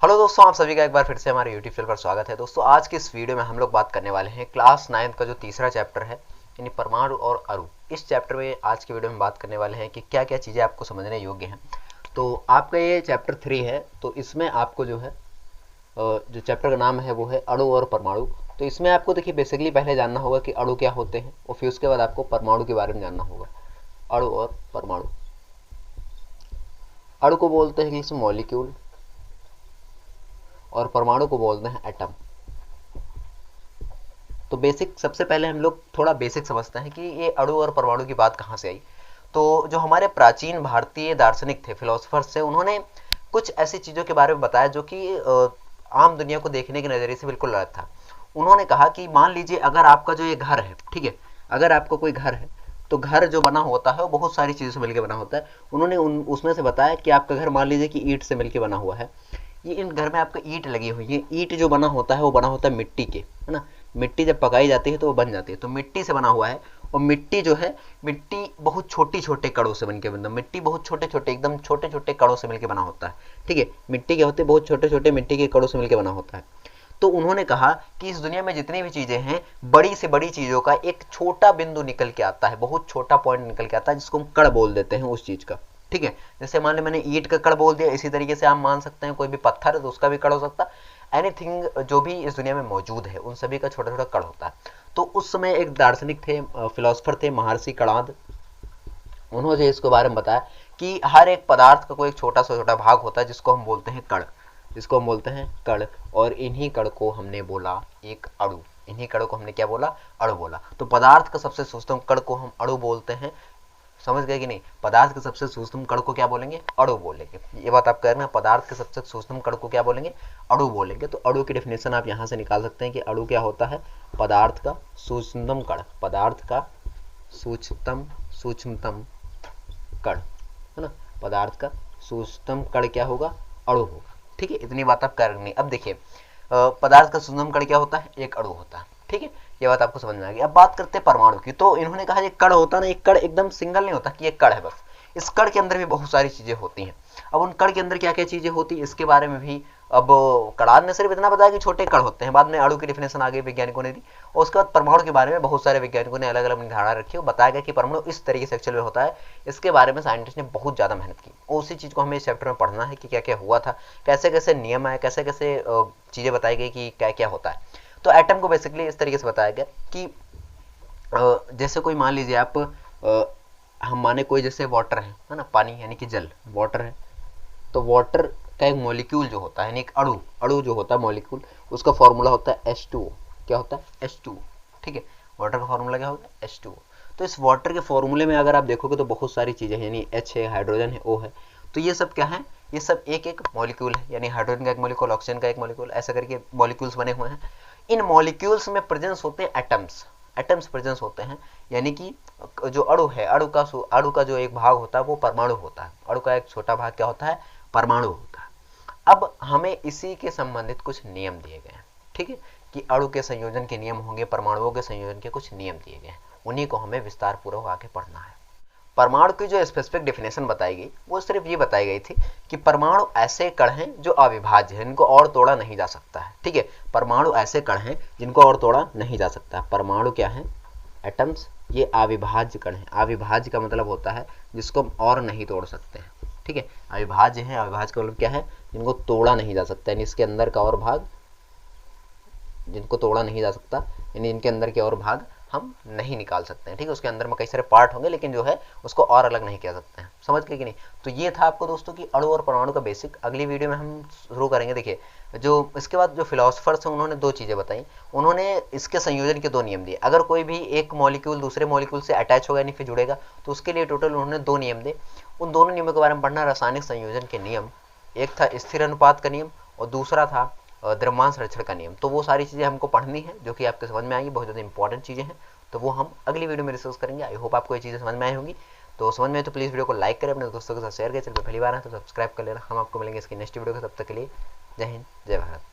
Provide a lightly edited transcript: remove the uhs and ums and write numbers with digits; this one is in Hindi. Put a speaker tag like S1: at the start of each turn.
S1: हेलो दोस्तों, आप सभी का एक बार फिर से हमारे यूट्यूब चैनल पर स्वागत है। दोस्तों, आज की इस वीडियो में हम लोग बात करने वाले हैं क्लास 9 का जो तीसरा चैप्टर है, यानी परमाणु और अणु। इस चैप्टर में आज की वीडियो में बात करने वाले हैं कि क्या क्या चीज़ें आपको समझने योग्य हैं। तो आपका ये चैप्टर 3 है, तो इसमें आपको जो है जो चैप्टर का नाम है वो है अणु और परमाणु। तो इसमें आपको देखिए बेसिकली पहले जानना होगा कि अणु क्या होते हैं, और फिर उसके बाद आपको परमाणु के बारे में जानना होगा। अणु और परमाणु। अणु को बोलते हैं कि मॉलिक्यूल, और परमाणु को बोलते हैं एटम। तो बेसिक सबसे पहले हम लोग थोड़ा बेसिक समझते हैं कि ये अणु और परमाणु की बात कहाँ से आई। तो जो हमारे प्राचीन भारतीय दार्शनिक थे, फिलोसफर्स थे, उन्होंने कुछ ऐसी चीज़ों के बारे में बताया जो कि आम दुनिया को देखने के नज़रिए से बिल्कुल अलग था। उन्होंने कहा कि मान लीजिए अगर आपका जो ये घर है, ठीक है, अगर आपका कोई घर है तो घर जो बना होता है वो बहुत सारी चीज़ों से मिलकर बना होता है। उन्होंने उसमें से बताया कि आपका घर मान लीजिए कि ईंट से मिलकर बना हुआ है। ये इन घर में आपको ईंट लगी हुई है। ईंट जो बना होता है वो बना होता है मिट्टी के, है ना। मिट्टी जब पकाई जाती है तो वो बन जाती है, तो मिट्टी से बना हुआ है। और मिट्टी जो है, मिट्टी बहुत छोटी छोटे कणों से बनके बनता है। मिट्टी बहुत छोटे छोटे, एकदम छोटे छोटे कणों से मिलकर बना होता है, ठीक है। मिट्टी क्या होते हैं, बहुत छोटे छोटे मिट्टी के कणों से मिलकर बना होता है। तो उन्होंने कहा कि इस दुनिया में जितनी भी चीजें हैं, बड़ी से बड़ी चीजों का एक छोटा बिंदु निकल के आता है, बहुत छोटा पॉइंट निकल के आता है, जिसको हम कण बोल देते हैं उस चीज का, ठीक है। जैसे मान ली मैंने ईंट का कण बोल दिया, इसी तरीके से आप मान सकते हैं कोई भी पत्थर है तो उसका भी कण हो सकता है। एनीथिंग जो भी इस दुनिया में मौजूद है उन सभी का छोटा छोटा कण होता है। तो उस समय एक दार्शनिक थे, फिलोसफर थे, महर्षि कणाद। उन्होंने इसके बारे में बताया कि हर एक पदार्थ का कोई एक छोटा सा छोटा भाग होता है जिसको हम बोलते हैं कण, जिसको हम बोलते हैं कण। और इन्हीं कण को हमने बोला एक अणु। इन्हीं कण को हमने क्या बोला, अणु बोला। तो पदार्थ का सबसे सूक्ष्म कण को हम अणु बोलते हैं। समझ गए कि नहीं। पदार्थ के सबसे सूक्ष्म कण को क्या बोलेंगे, अणु बोलेंगे। ये बात आप करना, पदार्थ के सबसे सूक्ष्म कण को क्या बोलेंगे, अणु बोलेंगे। तो अणु की डेफिनेशन आप यहां से निकाल सकते हैं कि अणु क्या होता है, पदार्थ का सूक्ष्मतम कण, पदार्थ का सूक्ष्मतम कण, है ना। पदार्थ का सूक्ष्मतम कण क्या होगा, अणु होगा, ठीक है। इतनी बात आप करनी। अब देखिए पदार्थ का सूक्ष्मतम कण क्या होता है, एक अणु होता है, ठीक है। ये बात आपको समझ में आ गई। अब बात करते हैं परमाणु की। तो इन्होंने कहा ये कण होता है ना, एक कण एकदम सिंगल नहीं होता कि ये कण है बस। इस कण के अंदर भी बहुत सारी चीजें होती हैं। अब उन कण के अंदर क्या क्या चीजें होती है इसके बारे में भी अब कणाद ने सिर्फ इतना बताया कि छोटे कण होते हैं। बाद में अणु की डिफिनेशन आगे वैज्ञानिकों ने दी, और उसके बाद परमाणु के बारे में बहुत सारे वैज्ञानिकों ने अलग अलग धारणा रखी और बताया गया कि परमाणु इस तरीके से एक्चुअल में होता है। इसके बारे में साइंटिस्ट ने बहुत ज्यादा मेहनत की, और उसी चीज को हमें इस चैप्टर में पढ़ना है कि क्या क्या हुआ था, कैसे कैसे नियम आए, कैसे कैसे चीजें बताई गई कि क्या क्या होता है। तो एटम को बेसिकली इस तरीके से बताया गया कि जैसे कोई मान लीजिए आप हम माने कोई जैसे वाटर है ना, पानी यानी कि जल, वाटर है। तो वाटर का एक मॉलिक्यूल जो होता है, यानी एक अणु, अणु जो होता है मॉलिक्यूल, उसका फॉर्मूला होता है H2O। क्या होता है, H2O, ठीक है। वाटर का फॉर्मूला क्या होता है, H2O। तो इस वाटर के फॉर्मूले में अगर आप देखोगे तो बहुत सारी चीजें हैं, यानी H है, हाइड्रोजन है, O है। तो ये सब क्या है, ये सब एक एक मॉलिक्यूल है, यानी हाइड्रोजन का एक मॉलिक्यूल, ऑक्सीजन का एक मॉलिक्यूल, ऐसा करके मॉलिक्यूल्स बने हुए हैं। इन मॉलिक्यूल्स में प्रेजेंस होते हैं एटम्स, एटम्स प्रेजेंस होते हैं। यानी कि जो अणु है, अणु का जो एक भाग होता है वो परमाणु होता है। अणु का एक छोटा भाग क्या होता है, परमाणु होता है। अब हमें इसी के संबंधित कुछ नियम दिए गए हैं, ठीक है, कि अणु के संयोजन के नियम होंगे, परमाणुओं के संयोजन के कुछ नियम दिए गए हैं। उन्हीं को हमें विस्तार पूर्वक आगे पढ़ना है। परमाणु की जो स्पेसिफिक डेफिनेशन बताई गई वो सिर्फ ये बताई गई थी कि परमाणु ऐसे कण हैं जो अविभाज्य हैं, इनको और तोड़ा नहीं जा सकता है, ठीक है। परमाणु ऐसे कण हैं जिनको और तोड़ा नहीं जा सकता। परमाणु क्या है, एटम्स, ये अविभाज्य कण है। अविभाज्य का मतलब होता है जिसको हम और नहीं तोड़ सकते हैं, ठीक है। अविभाज्य है, अविभाज्य का मतलब क्या है, जिनको तोड़ा नहीं जा सकता, यानी इसके अंदर का और भाग जिनको तोड़ा नहीं जा सकता, यानी इनके अंदर के और भाग हम नहीं निकाल सकते हैं, ठीक है। उसके अंदर में कई सारे पार्ट होंगे लेकिन जो है उसको और अलग नहीं किया सकते हैं। समझ गए कि नहीं। तो ये था आपको दोस्तों की अणु और परमाणु का बेसिक। अगली वीडियो में हम शुरू करेंगे। देखिए जो इसके बाद जो फिलोसफर्स हैं उन्होंने दो चीजें बताई। उन्होंने इसके संयोजन के दो नियम दिए। अगर कोई भी एक मॉलिक्यूल दूसरे मॉलिक्यूल से अटैच होगा यानी फिर जुड़ेगा तो उसके लिए टोटल उन्होंने दो नियम दिए। उन दोनों नियमों के बारे में पढ़ना, रासायनिक संयोजन के नियम। एक था स्थिर अनुपात का नियम और दूसरा था द्रव्यमान संरक्षण का नियम। तो वो सारी चीजें हमको पढ़नी है जो कि आपके समझ में आएंगी, बहुत ज्यादा इंपॉर्टेंट चीजें हैं। तो वो हम अगली वीडियो में डिस्कस करेंगे। आई होप आपको ये चीजें समझ में आई होंगी। तो समझ में तो प्लीज वीडियो को लाइक करें, अपने दोस्तों के साथ शेयर करें। चैनल पर पहली बार है तो सब्सक्राइब कर लेना। हम आपको मिलेंगे इसकी नेक्स्ट वीडियो के, तब तक के लिए जय हिंद, जय भारत।